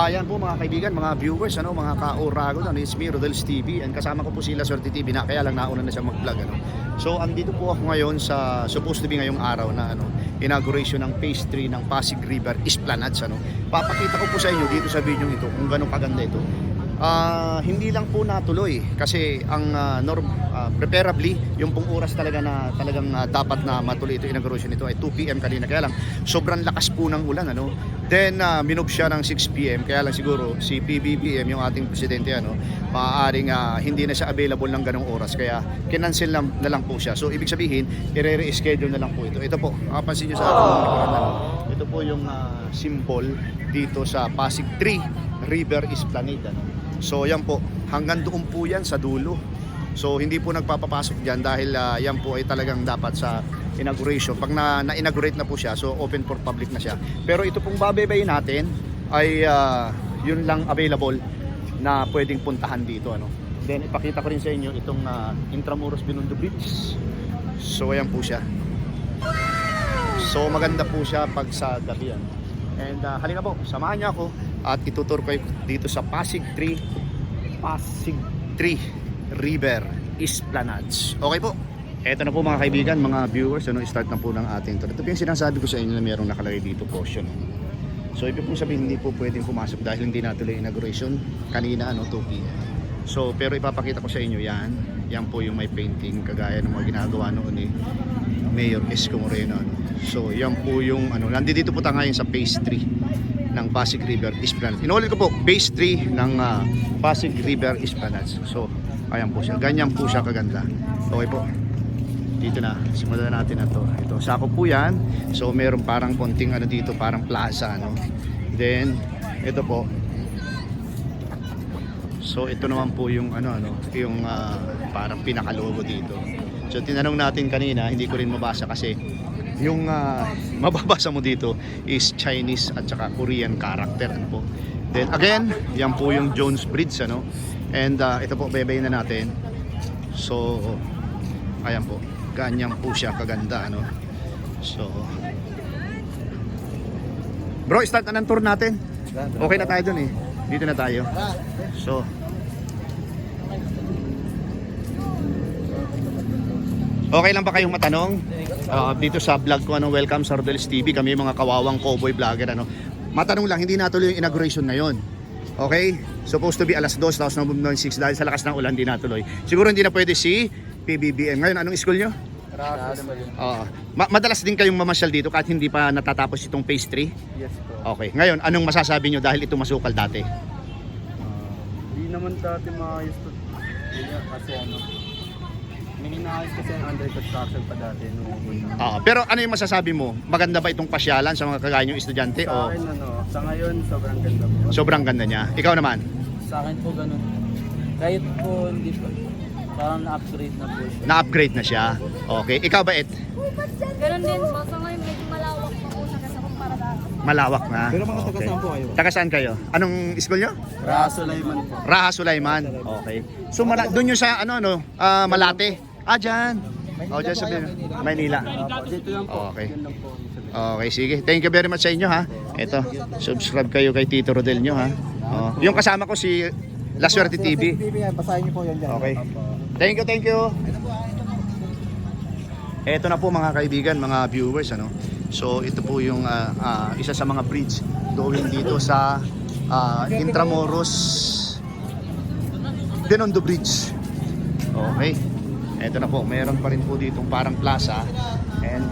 Yan po mga kaibigan, mga viewers, mga ka-Oragon, it's me, Rodel's TV, and kasama ko po sila Swerte TV na kaya lang nauna na siya mag-vlog. So andito po ako ngayon sa supposed to be ngayong araw na inauguration ng Phase 3 ng Pasig River Esplanade. Papakita ko po sa inyo dito sa video ito kung gano'ng kaganda ito. Hindi lang po natuloy kasi ang preferably yung pong oras talaga na talagang dapat na matuloy ito inauguration nito ay 2 PM kanina, kaya lang sobrang lakas po ng ulan then minob siya ng 6 PM, kaya lang siguro si PBBM yung ating presidente maaaring hindi na siya available ng ganong oras, kaya kinancel na lang po siya. So ibig sabihin i-reschedule na lang po ito po. Mapapansin nyo sa ating likuran ito po yung symbol dito sa Pasig 3 River Esplanade. So yan po, hanggang doon po yan sa dulo. So hindi po nagpapapasok dyan dahil yan po ay talagang dapat sa inauguration. Pag na-inaugurate na po siya, so open for public na siya. Pero ito pong babaybayin natin ay yun lang available na pwedeng puntahan dito. Then ipakita ko rin sa inyo itong Intramuros Binondo Bridge. So ayan po siya. So maganda po siya pag sa gabi. And halika po, samahan niyo ako at itutur ko dito sa Pasig 3 River Esplanade. Okay po. Eto na po mga kaibigan, mga viewers, start na po ng ating tour. Ito po yung sinasabi ko sa inyo na mayroong nakalagay dito caution. So ibig pong sabihin hindi po pwedeng pumasok dahil hindi natuloy inauguration kanina 2 PM. So pero ipapakita ko sa inyo yan po yung may painting kagaya ng mga ginagawa noon ni Mayor Isko Moreno. So yan po yung nandito po tayo ngayon sa Phase 3 ng Pasig River Esplanade. Inulit ko po, Phase 3 ng Pasig River Esplanade. So ayan po siya, ganyan po siya kaganda. Okay po, dito na, simulan natin na to. Ito, sakop po yan. So meron parang konting dito, parang plaza Then ito po, so ito naman po yung yung parang pinakalogo dito. So tinanong natin kanina, hindi ko rin mabasa kasi yung mababasa mo dito is Chinese at saka Korean character po. Then again, yan po yung Jones Bridge and ito po bebeyin na natin. So ayan po, ganyan po siya kaganda So bro, start na ng tour natin. Okay na tayo dun dito na tayo. So okay lang ba kayong matanong? Dito sa vlog ko, welcome sa Rodel's TV. Kami mga kawawang cowboy vlogger. Matanong lang, hindi natuloy yung inauguration ngayon. Okay? Supposed to be alas 2, tapos na 6 dahil sa lakas ng ulan, hindi natuloy. Siguro hindi na pwede si PBBM. Ngayon, anong school nyo? Madalas din kayong mamasyal dito kahit hindi pa natatapos itong Phase 3? Yes po. Okay. Ngayon, anong masasabi nyo dahil ito masukal dati? Hindi naman dati maayos to. Kasi may inaayos kasi under construction pa dati Pero ano yung masasabi mo? Maganda ba itong pasyalan sa mga kagaya nyong estudyante? Sa akin sa ngayon sobrang ganda po. Sobrang ganda niya. Ikaw naman? Sa akin po ganun. Kahit po hindi pa, parang na-upgrade na po siya. Na-upgrade na siya. Okay. Ikaw ba, Ed? Ganun din po. Sa ngayon medyo malawak pa po siya kasi kumpara dati. Malawak na. Pero mga taga saan po kayo? Taga saan kayo? Anong school nyo? Raha Sulaiman po. Raha Sulaiman. Okay. So doon yung sa Malate. Dyan. Dyan sa Maynila. Dito lang po. Okay. Yun lang po. Okay, sige. Thank you very much sa inyo Ito, subscribe kayo kay Tito Rodel nyo Yung kasama ko si La Swerte TV. Basahin niyo po yan dyan. Okay. Thank you. Ito na po mga kaibigan, mga viewers So ito po yung isa sa mga bridge going dito sa Intramuros Binondo Bridge. Okay. Ito na po, mayroon pa rin po ditong parang plaza. And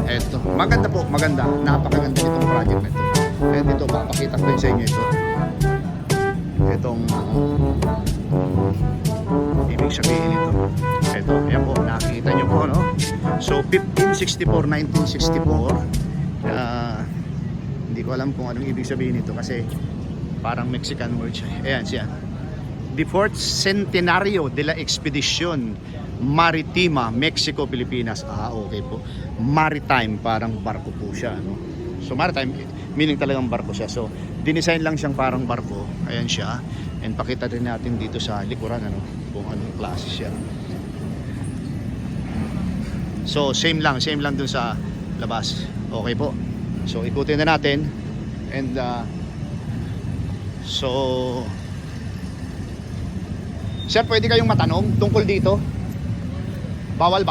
eto, maganda po, maganda. Napakaganda itong project na ito. And ito, papakita ko sa inyo ito. Itong ibig sabihin ito. Ito, yan po, nakikita nyo po So 1964 hindi ko alam kung anong ibig sabihin ito kasi parang Mexican word siya. Ayan siya. The 4th Centenario de la Expedición Maritima, Mexico, Pilipinas. Okay po. Maritime, parang barko po siya So maritime, meaning talagang barko siya. So dinesign lang siyang parang barko. Ayan siya. And pakita rin natin dito sa likuran kung anong klase siya. So same lang dun sa labas. Okay po. So ikutin na natin. And So, sir, pwede kayong matanong tungkol dito? Bawal.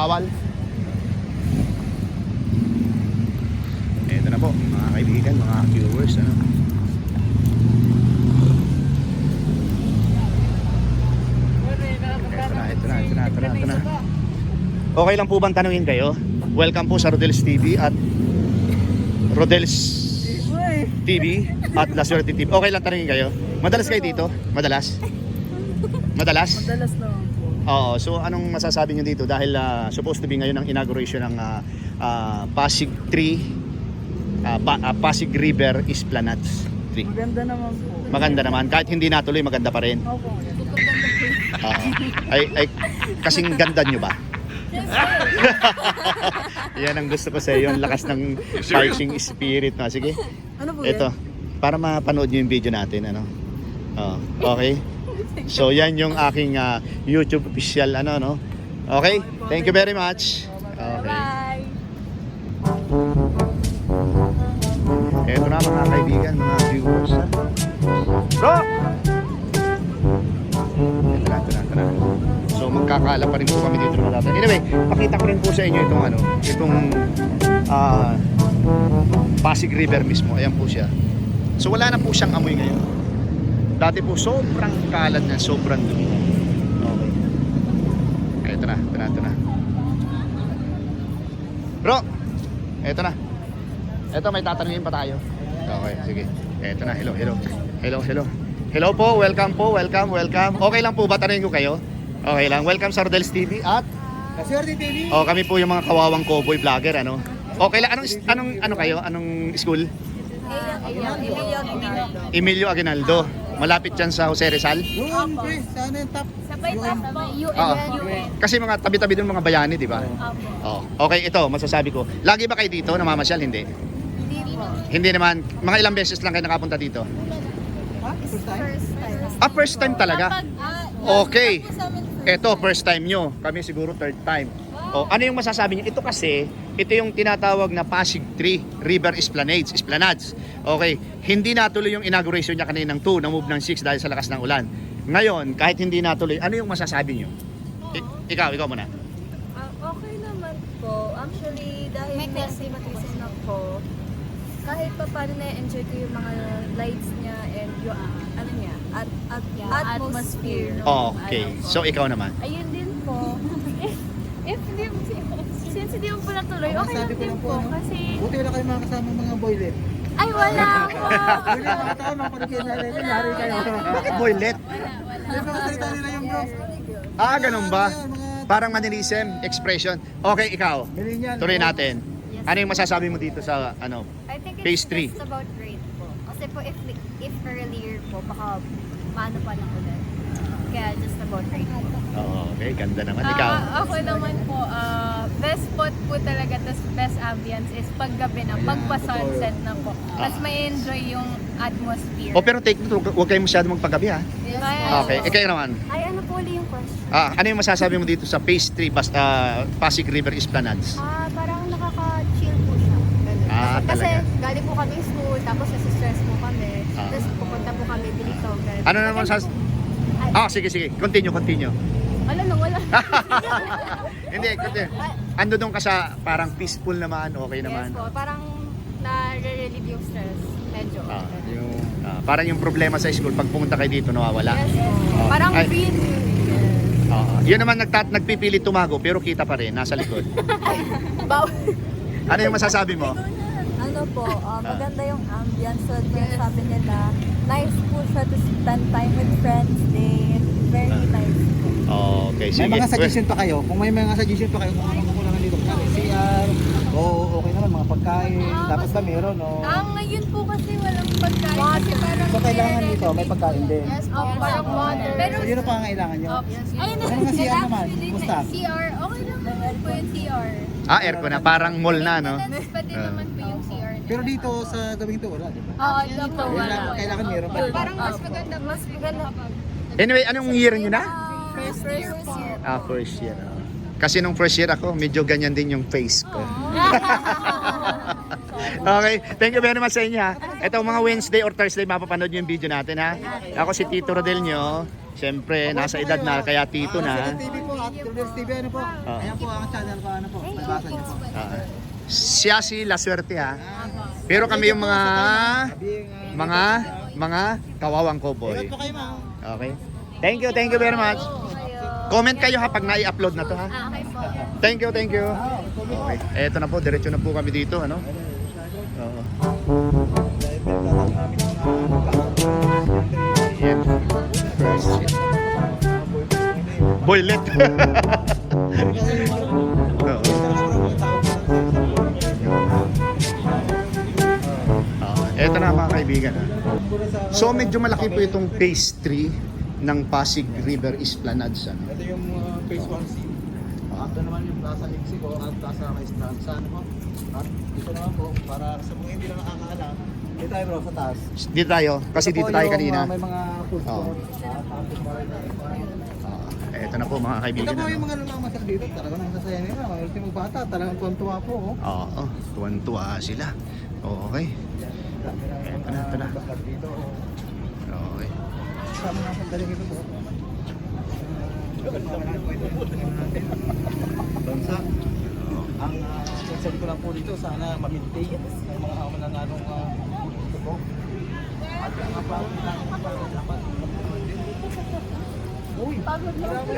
Ito na po, mga kaibigan, mga viewers, ano? Ito na. Okay lang po bang tanungin kayo? Welcome po sa Rodel's TV at Rodel's TV at La Suerte TV. Okay lang tanungin kayo? Madalas kayo dito? Madalas? Madalas naman po. Oo, so anong masasabi nyo dito? Dahil supposed to be ngayon ang inauguration ng Pasig 3, Pasig River Esplanades 3. Maganda naman po. Maganda naman. Kahit hindi natuloy, maganda pa rin. Opo. Ay, kasing ganda nyo ba? Yan ang gusto ko sa iyo, yung lakas ng fighting spirit. No? Sige, Ano po ito, para mapanood nyo yung video natin. Ano? Okay? So yan yung aking YouTube official. No? Okay? Thank you very much. Okay. Bye! Ito na mga kaibigan, mga viewers. Bro! Ito na. So magkakala pa rin po kami dito ng data. Anyway, pakita ko rin po sa inyo itong Pasig River mismo. Ayan po siya. So wala na po siyang amoy ngayon. Dati po sobrang kalat na, sobrang dumi. Okay. Ito na. Bro! Ito na. Ito, may tatanungin pa tayo. Okay, sige. Ito na, hello. Hello po, welcome. Okay lang po ba tanungin ko kayo? Okay lang, welcome sa Rodel's TV at Kasi TV. kami po yung mga kawawang cowboy vlogger, ano? Okay lang, anong kayo? Anong school? Emilio Aguinaldo. Malapit yan sa Jose Rizal. Yun, pre. Sana yung top. Sabay tapos Oo. Kasi mga tabi-tabi dun mga bayani, di ba? Oh. Okay, ito, masasabi ko. Lagi ba kayo dito namamasyal? Hindi. Hindi naman. Mga ilang beses lang kayo nakapunta dito? First time talaga? Okay. Ito, first time nyo. Kami siguro third time. Ano yung masasabi nyo? Ito kasi, ito yung tinatawag na Pasig 3 River Esplanades. Okay. Hindi natuloy yung inauguration niya kaninang 2, na-move ng 6 dahil sa lakas ng ulan. Ngayon, kahit hindi natuloy, ano yung masasabi nyo? Ikaw muna. Okay naman po. Actually, dahil may season ako, kahit pa paano na-enjoy ko yung mga lights niya and yung atmosphere. Okay. So, ikaw naman. Ayun din po. Since hindi mo po natuloy, okay lang din po. Kasi, Buti wala kayo mga kasama mga boylet. ay wala po. Wala mga tao, mga panagyan na rin. Nangyari kayo. Bakit boylet? Yung mga salita nila yung bro. Ganun ba? Parang manilism, expression. Okay, ikaw. Millennial. Tuloy natin. Ano yung masasabi mo dito sa I think Phase it's 3? just about grade po. Kasi po if earlier po, baka maano pa lang ulit. Kaya just about grade po. Okay, ganda naman. Ikaw. Ako naman po, best spot po talaga, tas best ambience is paggabi na, pagpa-sunset na po. Mas may enjoy yung atmosphere. Pero take note, huwag kayo masyado magpagabi ha. Kaya- Okay, ikaw naman. Ay, ano po ulit yung question? Ano yung masasabi mo dito sa Phase 3 Pasig River Esplanades? Parang nakaka-chill po siya. Ganun. Kasi Talaga. galing po kami school, tapos nasa-stress po kami. Ah. Tapos pupunta po kami dito. Ganun. Ano naman sige. Continue. Wala. Hindi, continue. Ando doon ka sa parang peaceful naman, okay naman. Yes po, parang na-relieve yung stress. Medyo. Parang yung problema sa school, pag pumunta kayo dito, nawawala. Yes po. Parang Ay. green. Yun naman nagpipilit tumago, pero kita pa rin, nasa likod. Ano yung masasabi mo? Ano po, maganda yung ambience. So, yung sabi nila, nice po siya to spend time with friends din. Very nice po. Okay, sige. May mga suggestion pa kayo. Kung may mga suggestion pa kayo kung ano kukulangan dito. CR, okay naman, mga pagkain. Dapat ba meron, no? Ngayon po kasi walang pagkain. Kasi parang So, kailangan dito, may pagkain din. Yes po, parang water. Pero, So, yun ang pangangailangan nyo. ayun na. Ano nga CR naman? Kumusta? CR, okay naman po yung CR. Aircon na, parang mall na, no? Maintenance pa din naman po yung CR. Pero dito sa gawing to, wala, di ba? Oo, dito wala. Kailangan meron pa. Parang mas maganda. Anyway, anong year nyo na? First year po. First year. Kasi nung first year ako, medyo ganyan din yung face ko. Okay, thank you very much sa inyo ha. Ito mga Wednesday or Thursday mapapanood yung video natin ha. Ako si Tito Rodel nyo. Siyempre, nasa edad na, kaya Tito na. TV po, at TV ano po. Ayan po ang channel ko, ano po. Nabasa niyo po. Siya si La Suerte ha. Pero kami yung mga kawawang cowboy. Ingat po kayo, ma'am. Okay. Thank you very much. Comment kayo ha pag nai-upload na to ha. Okay po. Thank you. Okay. Eto na po, diretso na po kami dito, ano? Oo. Yan. Boylet. Oo. Eto na mga kaibigan ha. So medyo malaki po itong phase 3 ng Pasig River Esplanades. Ano? Ito yung phase 1C. Ito naman yung Plaza Mexico at Plaza Maestran. Saan po? At dito naman po, para sa mga hindi na nakakaalam, dito tayo bro sa taas. Dito tayo, kasi Ito po dito tayo yung, kanina. may mga food Oo. court. Eto na po mga Ito kaibigan. po yung Ano? mga namamasal dito. Talagang nasasaya nila. Mga ultimo bata, talagang tuwan-tuwa po. Oh. Oo, tuwan-tuwa sila. Okay. Eto na. Dito, oh. Okay. Sama nga sandali ito po. Bansa. Ang concern ko lang po dito, sana ma-maintain ang mga manananong ito po. At ang apawin lang dapat. Uy, pagod lang ano.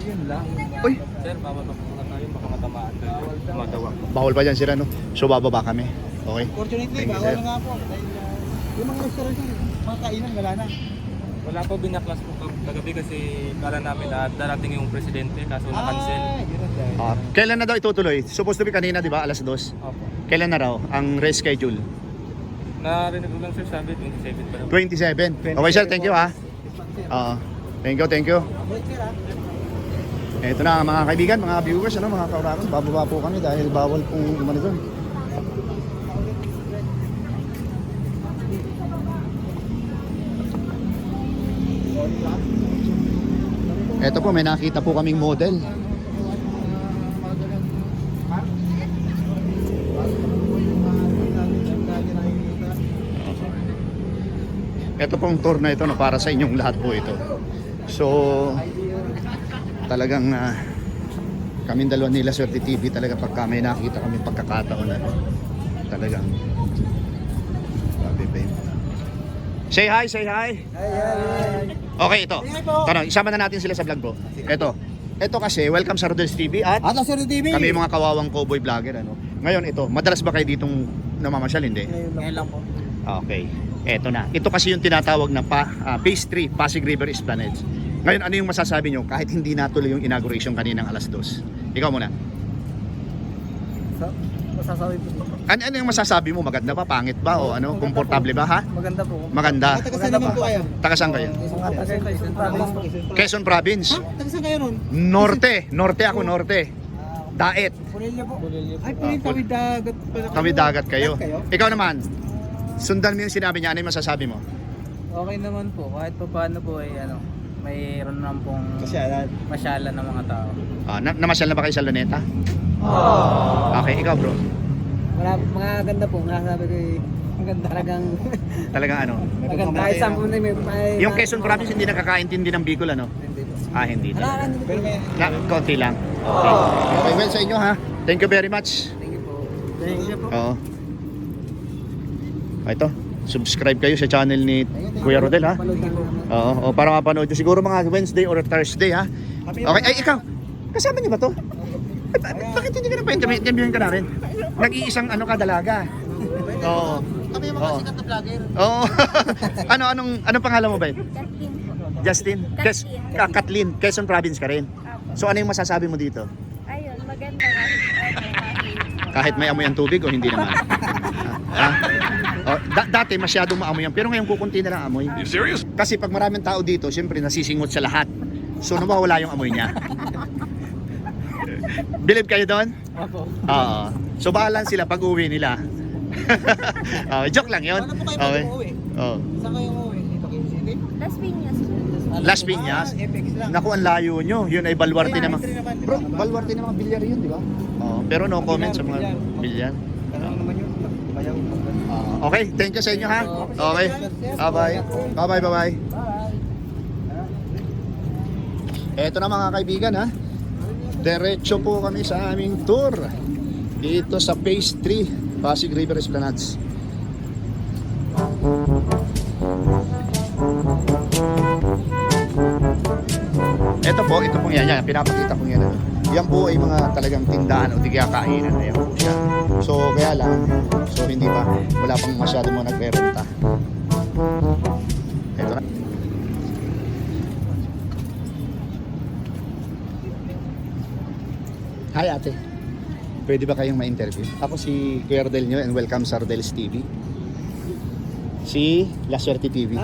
Yun lang. Uy, Sir, bawal pa po tayo, baka matamaan tayo. Tumatawag. bawal pa dyan sila no? So bababa kami. Okay. Fortunately, Thank you, bawal sir. na nga po. Dahil yung mga restaurant yun, mga kainan, wala na. Wala po binaklas po kagabi kasi para namin at darating yung presidente kaso na-cancel. Yun dahil. Kailan na daw itutuloy? Supposed to be kanina, di ba? Alas 2. Opo. Kailan na raw ang reschedule? Narinig ko lang sir, sabi 27 pa lang. 27. Okay sir, thank you ha. Oo. Thank you. Wait, sir, ah. Ito na mga kaibigan, mga viewers, ano, mga kauragon, bababa po kami dahil bawal pong umano doon. Ito po, may nakita po kaming model. Ito pong tour na ito no, para sa inyong lahat po ito. So, talagang kaming dalawa nila Swerte TV talaga pagka may nakita kami pagkakataon na talagang grabe ba yun. Say hi. Okay, ito. Tara, isama na natin sila sa vlog bro. Ito kasi, welcome sa Rodel's TV at At Sir TV. kami yung mga kawawang cowboy vlogger. Ano. Ngayon ito, madalas ba kayo ditong namamasyal? Hindi? Ngayon lang po. Okay, eto na. Ito kasi yung tinatawag na Phase 3, Pasig River Esplanades. Ngayon, ano yung masasabi nyo kahit hindi natuloy yung inauguration kaninang alas 2? Ikaw muna. Masasabi po dito. Ano yung masasabi mo? Maganda ba? Pangit ba? O ano? Komportable ba? Ha? Maganda po. Maganda. Taga-saan naman po kayo? Taga saan kayo? Quezon Province. Taga-saan kayo nun? Norte ako, Norte. Daet. Pulilya po. Ay, Pulilya, tawid dagat. Kami dagat kayo. Kayo? Ikaw naman. Sundan mo yung sinabi niya. Ano yung masasabi mo? Okay naman po, kahit pa paano po ay mayroon naman pong masyalan ng mga tao. Namasyal na ba kayo sa Luneta? Okay, ikaw bro. Mga ganda po. Masasabi ko maganda. Talagang ano? Maganda. Kahit saan po na may... Yung Quezon Province hindi nakakaintindi ng Bicol ano? Hindi talaga. Pero may... Konti lang. Okay. Okay, well sa inyo ha. Thank you very much. Thank you po. Thank you po. Oo. Ito, subscribe kayo sa channel ni Kuya Rodel ha. Oo, para mapanood nyo. Siguro mga Wednesday or Thursday ha. Okay, ay ikaw. Kasama niyo ba to? Bakit hindi ka na pa-interviewin ka namin? Nag-iisang ano ka dalaga. Oo. Kami yung mga sikat na vlogger. Oo. anong pangalan mo ba? Kathleen po. Justin? Kathleen. Quezon Province ka rin. So ano yung masasabi mo dito? Ayun, maganda kahit Kahit may amoy ang tubig o hindi naman? Dati masyadong maamoy yan, pero ngayon kukunti na lang amoy. You serious? Kasi pag maraming tao dito, siyempre nasisingot sa lahat. So nawawala yung amoy niya. Believe kayo doon? Opo. Oo. So bahalan sila pag uwi nila. Joke lang yun. Paano po kayo Okay. mag-uwi? Oo. Saan kayo umuwi? Dito kayo City? Las Piñas po. Las Piñas. FX lang. Naku, ang layo nyo. Yun ay Baluarte Ay, naman. entry naman. Bro, Baluarte naman bilyar yun, di ba? Oo, pero no comment sa mga bilyar. Ano naman yun? Bayaw. Okay, thank you sa inyo ha. Okay. Bye-bye. Bye-bye, bye-bye. Eto na mga kaibigan ha. Diretso po kami sa aming tour dito sa Phase 3, Pasig River Esplanades. Ito pong yan, pinapakita ko yan. Yan po ay mga talagang tindahan o tigya kainan. Ayan po siya. So kaya lang, hindi pa, wala pang masyado mo nagre-renta. Ito na. Hi ate. Pwede ba kayong ma-interview? Ako si Kuya Rodel nyo and welcome sa Rodel's TV. Si La Suerte TV.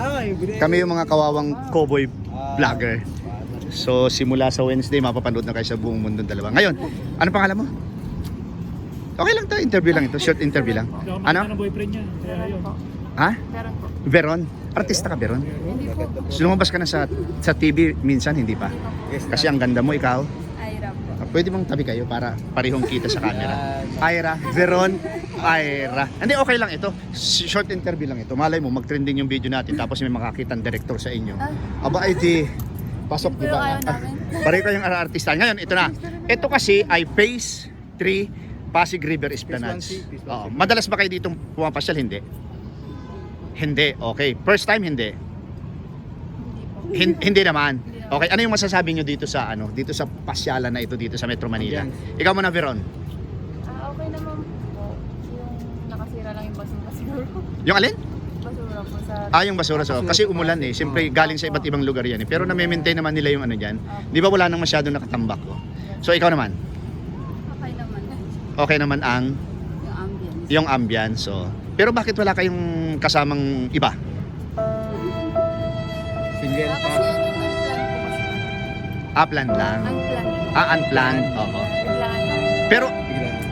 Kami yung mga kawawang cowboy vlogger. So simula sa Wednesday mapapanood na kayo sa buong mundo dalawa. Ngayon, ano pangalan mo? Okay lang to, interview lang ito, short interview lang. Ano? boyfriend niya, kaya yun. Ha? Meron po. Veron? Artista ka, Veron? Hindi po. So, lumabas ka na sa TV minsan, hindi pa? Kasi ang ganda mo, ikaw. Ira po. Pwede mong tabi kayo para parehong kita sa camera. Ira, Veron, Ira. Hindi, okay lang ito. Short interview lang ito. Malay mo, mag-trending yung video natin tapos may makakita ang director sa inyo. Aba, ay di, pasok, di ba? Pareho kayong artista. Ngayon, ito na. Ito kasi ay Phase 3 Pasig River Esplanades. Oo. Madalas ba kayo ditong pumapasyal? Hindi. Hindi. Okay. First time hindi. Hindi naman. Okay. Ano yung masasabi nyo dito sa dito sa pasyalan na ito dito sa Metro Manila? Ikaw muna, Veron. Okay naman po. Yung nakasira lang yung basura siguro. Yung alin? Basura po sa... Yung basura. So, kasi umulan eh. Siyempre galing sa iba't ibang lugar yan eh. Pero na-maintain naman nila yung ano dyan. Di ba wala nang masyado nakatambak ko? So, ikaw naman. Okay naman. Okay naman ang Yung ambience. yung ambience. So, pero bakit wala kayong kasamang iba? Single Kasi pa. ano yung plan po kasi. Plan lang. Unplanned. Unplanned. Oo. Biglaan lang. Pero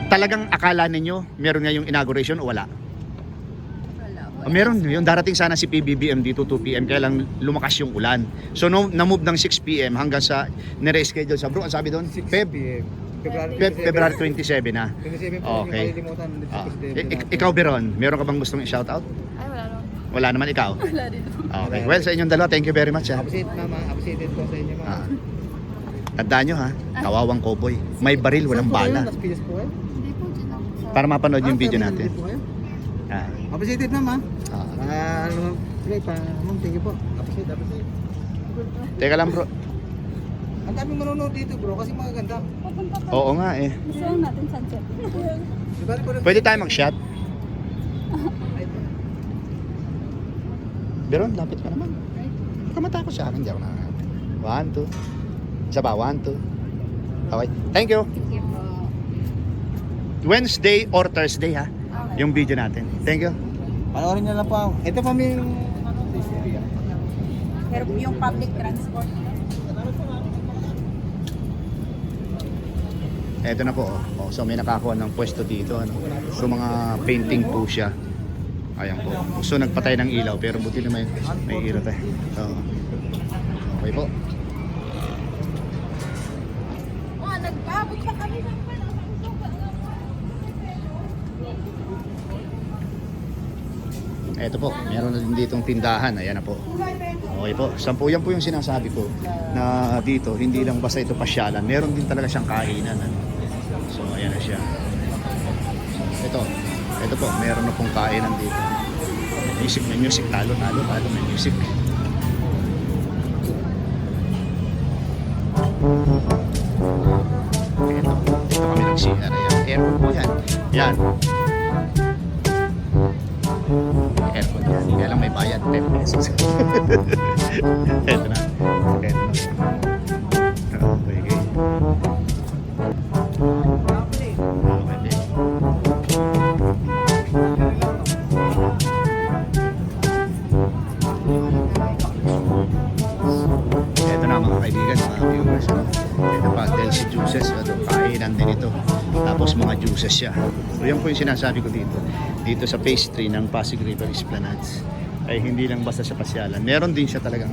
talagang akala ninyo meron nga yung inauguration o wala? Wala. Meron. Yung darating sana si PBBM dito 2 PM kaya lang lumakas yung ulan. So na-move ng 6 PM hanggang sa nire-schedule sa bro. Ang sabi doon? February 27 na. 27 po Okay. yung kalilimutan. Ikaw, Beron, meron ka bang gustong i-shoutout? Ay, wala naman. Wala naman ikaw? Wala din po. Okay. Well, sa inyong dalawa, thank you very much. Appreciate mama, appreciated po sa inyo mama. Tandaan nyo ha, kawawang cowboy. May baril, walang bala. Las Piñas po eh. Hindi po dyan ako sa... Para mapanood yung video natin. Ah. Appreciated mama. Ah. Sige pa, ma'am, thank you po. Appreciate. Teka lang bro. Ang daming manonood dito bro kasi magaganda. Oo nga eh. Gusto lang natin sunset. Pwede tayo mag-shot? Beron, lapit ka naman. Kamata ko sa akin, di ako nakakapit. 1, 2. Isa ba? 1, 2. Okay. Thank you. Thank you po. Wednesday or Thursday ha, yung video natin. Thank you. Panoorin niyo lang po. Ito pa may Pero yung public transport. Eto na po. So may nakakuha ng pwesto dito. So mga painting po siya. Ayan po. So nagpatay ng ilaw pero buti na may ilaw tayo. So, okay po. Nagpabot pa kami ng Eto po, meron na din ditong tindahan. Ayan na po. Okay po. Yan po yung sinasabi ko na dito, hindi lang basta ito pasyalan. Meron din talaga siyang kainan. So, ayan na siya. Ito po, meron na pong kainan dito. May music, talo, may music. Dito kami nag-CR. Airport po yan. Yan. Aircon yan. Kaya lang may bayad 10 pesos. Ito na. Okay. Ito na mga kaibigan, mga viewers. Ito pa, Delcy Juices. Kainan din ito. Tapos mga juices siya. So yan po yung sinasabi ko dito. Dito sa Phase 3 ng Pasig River Esplanades. Ay hindi lang basta sa pasyalan. Meron din siya talagang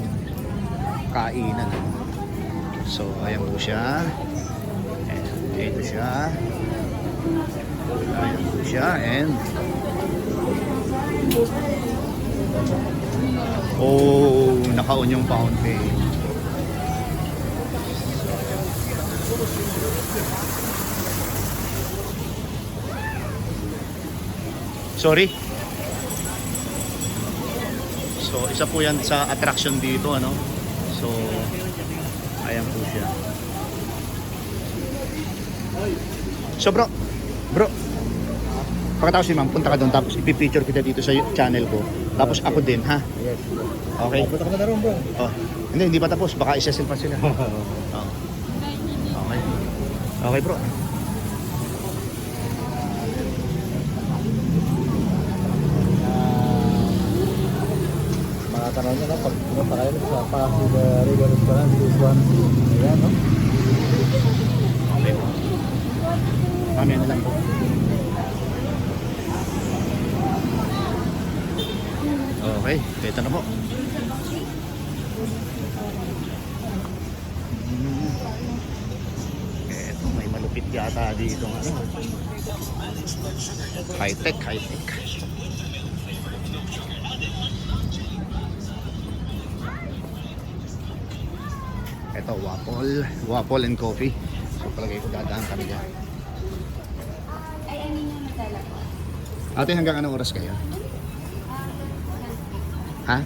kainan. So, ayan po siya. And ito siya. Ayan po siya. And oh, naka-on yung fountain. Sorry. So, isa po yan sa attraction dito, ano? So, ayan po siya. So, bro, pagkatapos ni ma'am, punta ka doon, tapos ipipicture kita dito sa channel ko. Tapos ako din, ha? Yes. Okay? Punta ka na rin, bro. Oh. Hindi pa tapos. Baka isa-sell pa sila. Oh. Okay. Okay, bro. Mga tanong nyo na, pag pumunta kayo sa Pasig River Restaurant, this one, ayan, no? Okay. Mamaya na lang po. Okay, ito na po. Eto, may malupit yata dito ng ano. High-tech, high-tech. Ito, waffle and coffee. So, palagay ko dadaan kami dyan. Ate, hanggang anong oras kayo? Ha?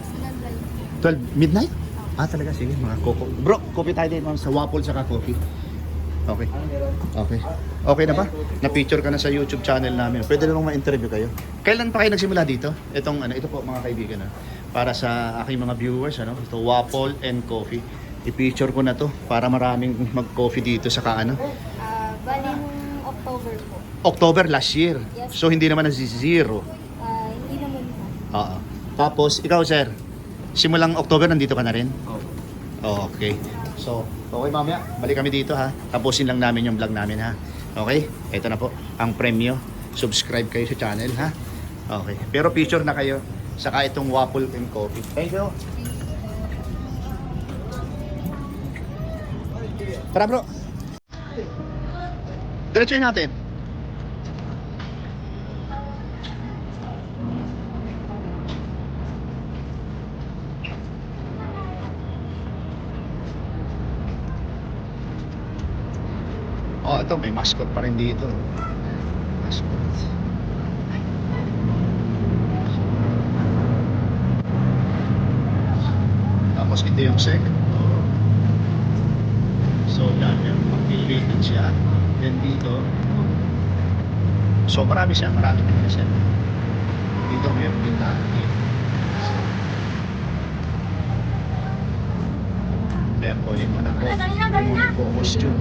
12 midnight? Talaga, sige, mga coco. Bro, coffee tayo din, ma'am, sa waffle saka coffee. Okay. Okay. Okay na ba? Na-feature ka na sa YouTube channel namin. Pwede namang ma-interview kayo. Kailan pa kayo nagsimula dito? Ito po mga kaibigan, para sa aking mga viewers, ito waffle and coffee. I-feature ko na to para maraming mag-coffee dito saka Bali nung October po. October last year. Yes. So hindi naman zero. Hindi naman po. Oo. Tapos ikaw, sir, simulang October nandito ka na rin? Oh. Okay. So, okay mamaya, balik kami dito ha. Tapusin lang namin yung vlog namin ha. Okay? Ito na po ang premyo. Subscribe kayo sa channel ha. Okay. Pero picture na kayo saka itong waffle and coffee. Thank you. Tara bro. Diretsuhin natin. Oh, ito may mascot pa rin dito. Mascot. Tapos ito yung second. So, yan yung activated siya. Then dito. So, marami siya. Marami siya. Dito may pinta. Ayan po yung mga costume.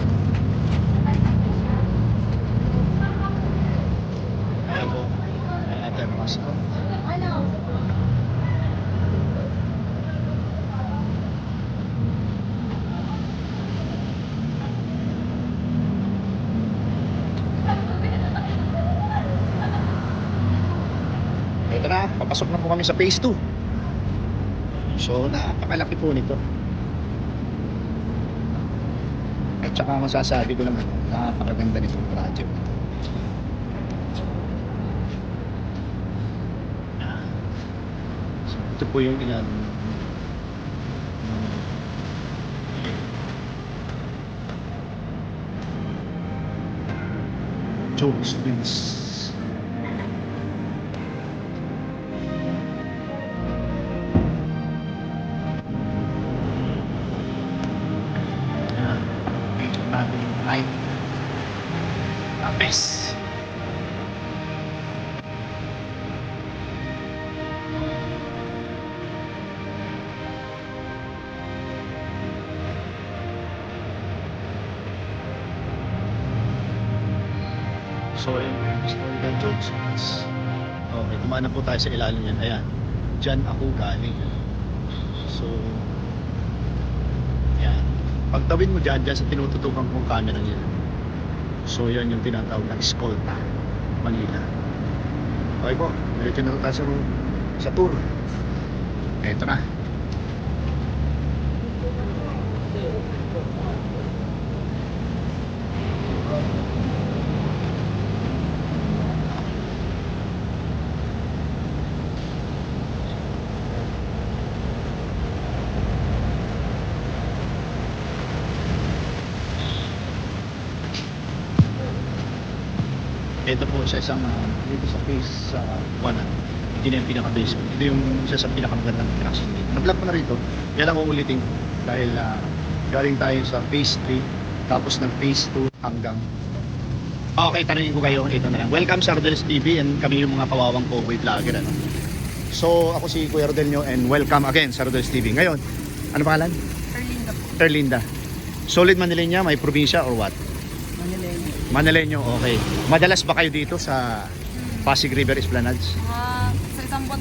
Ayan po. Ayan ito yung mascot. Ito na, papasok na po kami sa phase 2. So, napakalaki po nito. At saka masasabi ko naman, napakaganda nitong project. So, ito po yung ilan. Jones Twins. Right. Tapos. So, historical Johnsons. Okay, tumaan na po tayo sa ilalim yan. Ayan. Diyan ako galing. So, yan. Pagtawid mo dyan sa tinututukan kong camera niya. So, yan yung tinatawag na Escolta, Manila. Okay po, diretso na tayo sa tour. Eto na. Ito po sa isang dito sa phase 1. Hindi na yung pinaka-base. Ito yung isa sa pinakamagandang attraction dito. Nag-vlog ko na rito. Yan ang uulitin dahil galing tayo sa phase 3 tapos ng phase 2 hanggang okay, tanongin ko kayo. Ito na lang. Welcome sa Rodel's TV and kami yung mga kawawang cowboy vlogger. Ano? So, ako si Kuya Rodel nyo and welcome again sa Rodel's TV. Ngayon, ano pangalan? Erlinda po. Terlinda. Solid Manilenya, may probinsya or what? Manileño. Manileño, okay. Madalas ba kayo dito sa Pasig River Esplanades? Sa isang buwan,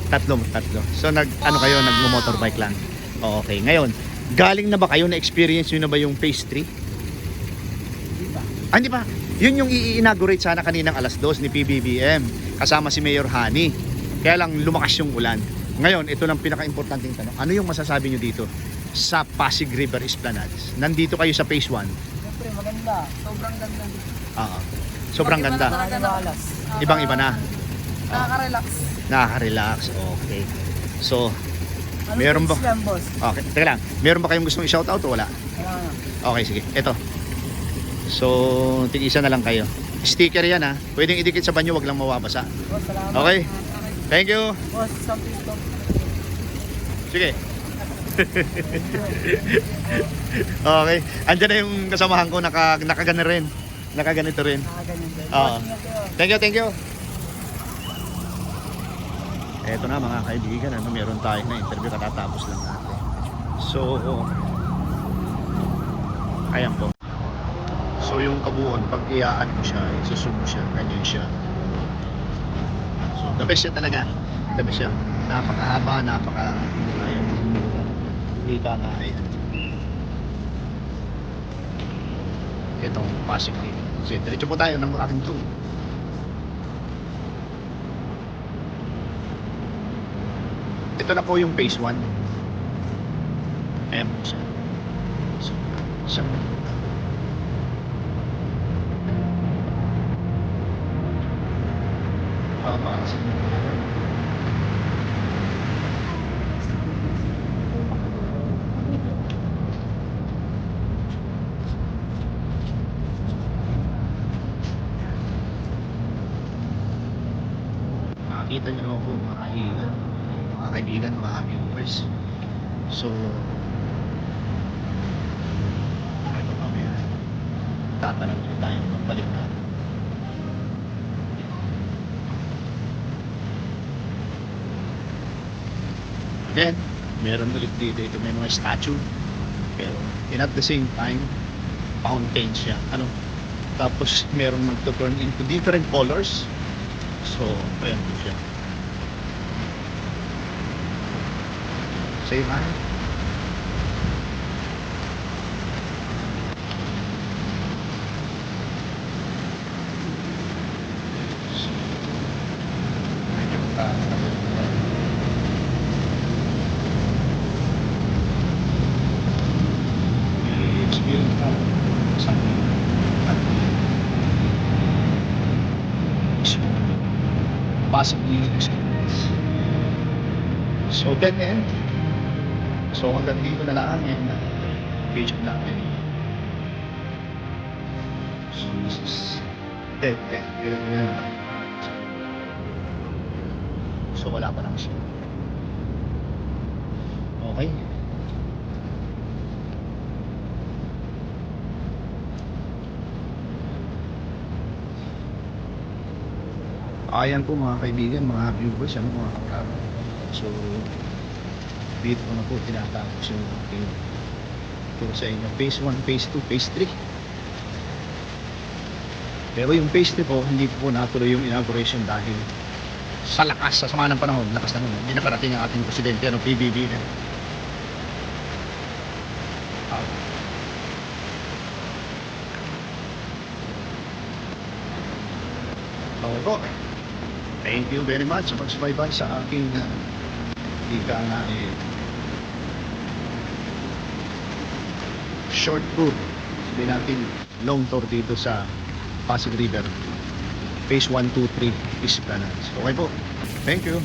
tatlo. Tatlo. So ano kayo, nagmo-motorbike lang. Oh, okay. Ngayon, galing na ba kayo na experience niyo na ba yung phase 3? Di ba? Hindi pa. Yun yung i-inaugurate sana kaninang alas 2 ni PBBM kasama si Mayor Hani. Kaya lang lumakas yung ulan. Ngayon, ito lang pinaka-importanting tanong. Ano yung masasabi niyo dito sa Pasig River Esplanades? Nandito kayo sa phase 1. Siyempre maganda. Sobrang ganda. Oo. Sobrang ganda. Malas. Ibang-iba na. Nakaka-relax. Nakaka-relax. Okay. So, meron ba? Yan, boss. Okay, teka lang. Meron ba kayong gustong i-shoutout o wala? Ano? Okay, sige. Ito. So, tig-isa na lang kayo. Sticker yan ha. Pwedeng idikit sa banyo, wag lang mawabasa. Boss, salamat. Okay? Thank you. Boss, something to. Sige. Okay. Andiyan na yung kasamahan ko, nakagana rin. Nakaganito rin. Nakaganyan din. Oo. Boss, ingat kayo. Thank you. Eto na mga kaibigan, meron tayo na interview katatapos lang natin. So, ayan po. So yung kabuuan, pag iyaan mo siya, isusub mo siya, ganyan siya. So the best siya talaga. The best siya. Napakahaba, ayun. Hindi ka nga ayan. Itong Pasig dito. So diretso po tayo ng aking tour. Ito na po yung phase 1. Ayan po siya. So, siya po. Makikita niyo naman po mga kaibigan, mga viewers. So, ito mamaya. Tatanong ulit tayo pagbalik na. Then, meron ulit dito. Ito may mga statue. Pero, at the same time, fountain siya. Tapos, meron magto-turn into different colors. So, ayan po siya. Same eye. Experience ka something possibly experience. So, then end. So, hanggang dito na lang yung page natin. So, this is dead. So, wala pa lang siya. Okay. Ayan po mga kaibigan, mga viewers, mga kabravo. So, dito ko na po tinatapos yung aking tour sa inyo. Phase 1, Phase 2, Phase 3. Pero yung Phase 3 po, hindi po natuloy yung inauguration dahil sa lakas, sa sama ng panahon, lakas ng hindi nakarating ang ating presidente, PBB. Okay po. Thank you very much sa pagsubaybay sa aking ika nga short tour. Sabihin natin long tour dito sa Pasig River. Phase 1, 2, 3 is Esplanade. Okay po. Thank you.